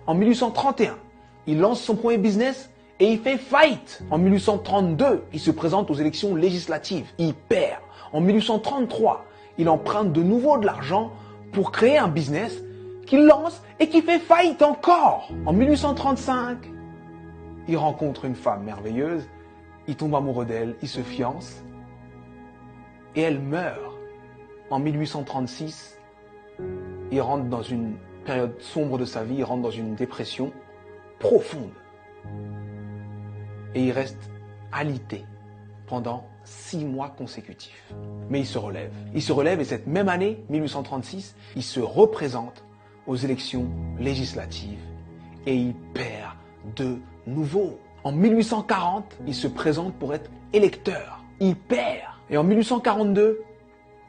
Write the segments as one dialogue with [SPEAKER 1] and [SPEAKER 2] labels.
[SPEAKER 1] En 1831, il lance son premier business et il fait faillite. En 1832, il se présente aux élections législatives. Il perd. En 1833, il emprunte de nouveau de l'argent pour créer un business qu'il lance et qui fait faillite encore. En 1835, il rencontre une femme merveilleuse, il tombe amoureux d'elle, il se fiance et elle meurt. En 1836, il rentre dans une période sombre de sa vie, il rentre dans une dépression profonde. Et il reste alité pendant 6 mois consécutifs. Mais il se relève. Il se relève et cette même année, 1836, il se représente aux élections législatives et il perd de nouveau. En 1840, il se présente pour être électeur. Il perd. Et en 1842,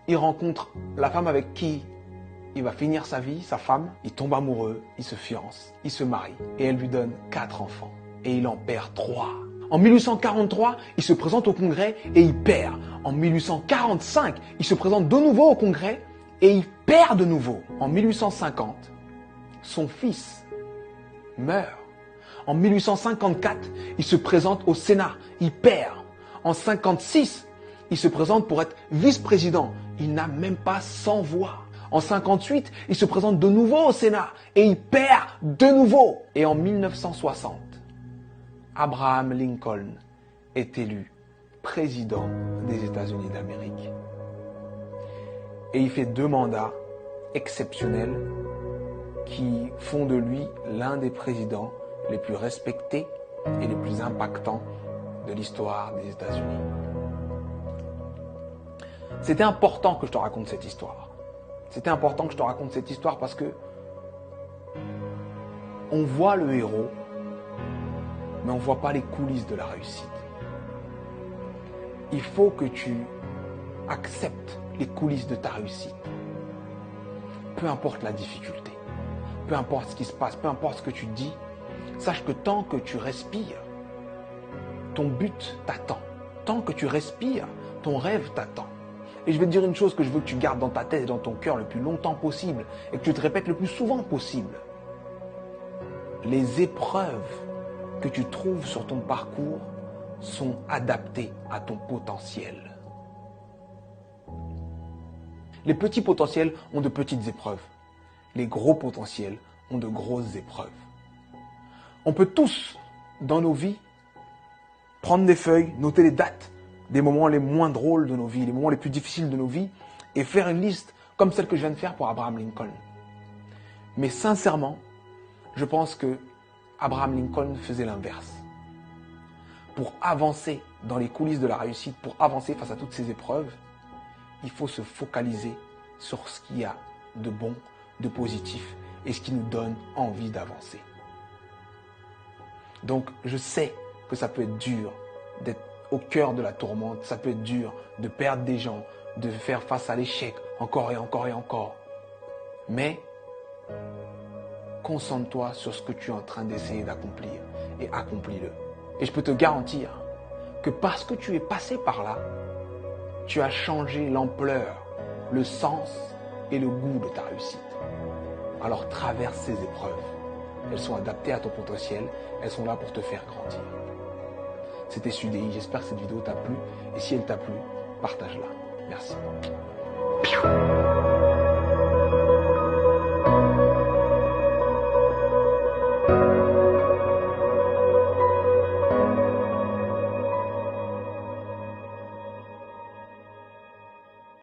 [SPEAKER 1] il rencontre la femme avec qui il va finir sa vie, sa femme. Il tombe amoureux, il se fiance, il se marie et elle lui donne 4 enfants. Et il en perd 3. En 1843, il se présente au Congrès et il perd. En 1845, il se présente de nouveau au Congrès et il perd de nouveau. En 1850, son fils meurt. En 1854, il se présente au Sénat, il perd. En 1956, il se présente pour être vice-président. Il n'a même pas 100 voix. En 1958, il se présente de nouveau au Sénat et il perd de nouveau. Et en 1960, Abraham Lincoln est élu président des États-Unis d'Amérique. Et il fait 2 mandats exceptionnels qui font de lui l'un des présidents les plus respectés et les plus impactants de l'histoire des États-Unis. C'était important que je te raconte cette histoire. C'était important que je te raconte cette histoire parce que on voit le héros, mais on ne voit pas les coulisses de la réussite. Il faut que tu acceptes les coulisses de ta réussite. Peu importe la difficulté, peu importe ce qui se passe, peu importe ce que tu dis, sache que tant que tu respires, ton but t'attend. Tant que tu respires, ton rêve t'attend. Et je vais te dire une chose que je veux que tu gardes dans ta tête et dans ton cœur le plus longtemps possible et que tu te répètes le plus souvent possible. Les épreuves que tu trouves sur ton parcours sont adaptées à ton potentiel. Les petits potentiels ont de petites épreuves. Les gros potentiels ont de grosses épreuves. On peut tous, dans nos vies, prendre des feuilles, noter les dates des moments les moins drôles de nos vies, les moments les plus difficiles de nos vies, et faire une liste comme celle que je viens de faire pour Abraham Lincoln. Mais sincèrement, je pense que Abraham Lincoln faisait l'inverse. Pour avancer dans les coulisses de la réussite, pour avancer face à toutes ces épreuves, il faut se focaliser sur ce qu'il y a de bon, de positif, et ce qui nous donne envie d'avancer. Donc, je sais que ça peut être dur d'être au cœur de la tourmente, ça peut être dur de perdre des gens, de faire face à l'échec encore et encore et encore. Mais concentre-toi sur ce que tu es en train d'essayer d'accomplir et accomplis-le. Et je peux te garantir que parce que tu es passé par là, tu as changé l'ampleur, le sens et le goût de ta réussite. Alors traverse ces épreuves. Elles sont adaptées à ton potentiel, elles sont là pour te faire grandir. C'était Sudei, j'espère que cette vidéo t'a plu et si elle t'a plu, partage-la. Merci.